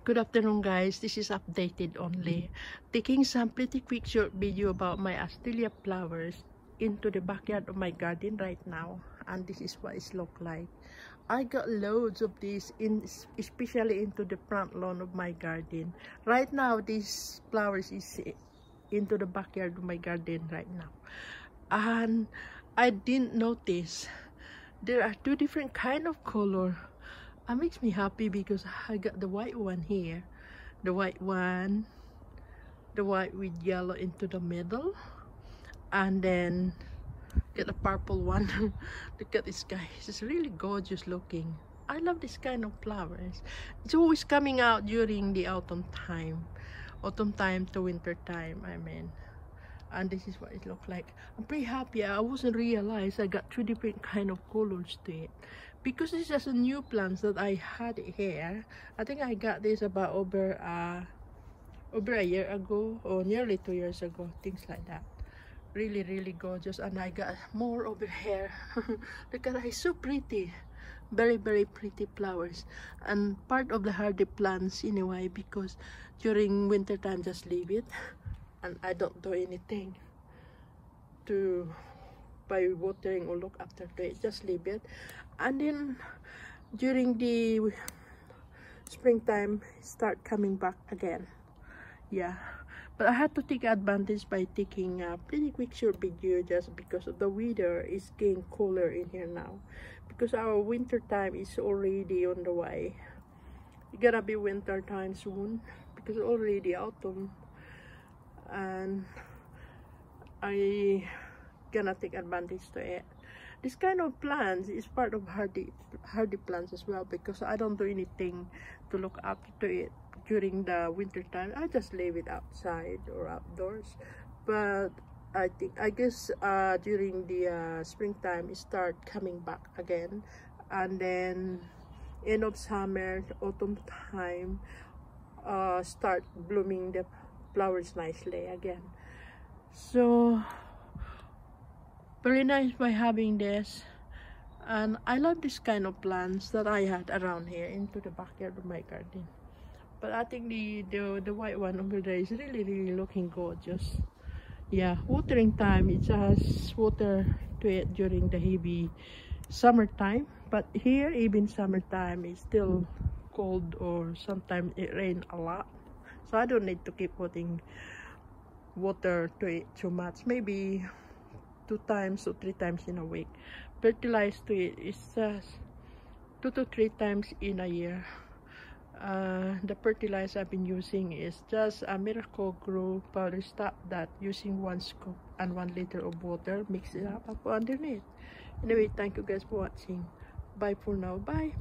Good afternoon guys, this is updated only. Taking some pretty quick short video about my Astelia flowers into the backyard of my garden right now, and this is what it looks like. I got loads of these especially into the front lawn of my garden. Right now these flowers is into the backyard of my garden right now, and I didn't notice there are two different kind of color. It makes me happy because I got the white one here, the white one, the white with yellow into the middle, and then get a purple one. Look at this guy, it's really gorgeous looking. I love this kind of flowers. It's always coming out during the autumn time to winter time, I mean. And this is what it looks like. I'm pretty happy. I wasn't realize I got two different kind of colors to it, because it's just a new plants that I had here. I think I got this about over a year ago, or nearly 2 years ago, things like that. Really gorgeous. And I got more over here. Look at that, it's so pretty. Very pretty flowers, and part of the hardy plants anyway, because during winter time just leave it and I don't do anything by watering or look after it, just leave it. And then during the springtime start coming back again. Yeah, but I had to take advantage by taking a pretty quick short video, just because of the weather is getting cooler in here now, because our winter time is already on the way. It's gonna be winter time soon, because already autumn, and I gonna take advantage to it. This kind of plants is part of hardy plants as well, because I don't do anything to look after it during the winter time. I just leave it outside or outdoors. But I guess during the springtime it start coming back again, and then end of summer, autumn time, start blooming the flowers nicely again. So very nice by having this, and I love this kind of plants that I had around here into the backyard of my garden. But I think the white one over there is really looking gorgeous. Yeah, watering time, it just water to it during the heavy summertime, but here even summertime is still cold, or sometimes it rains a lot, so I don't need to keep putting water to it too much. Maybe 2 times or 3 times in a week. Fertilize to it is just 2 to 3 times in a year. The fertilizer I've been using is just a Miracle-Gro powder stock, that using 1 scoop and 1 liter of water, mix it up and put underneath. Anyway, thank you guys for watching. Bye for now. Bye.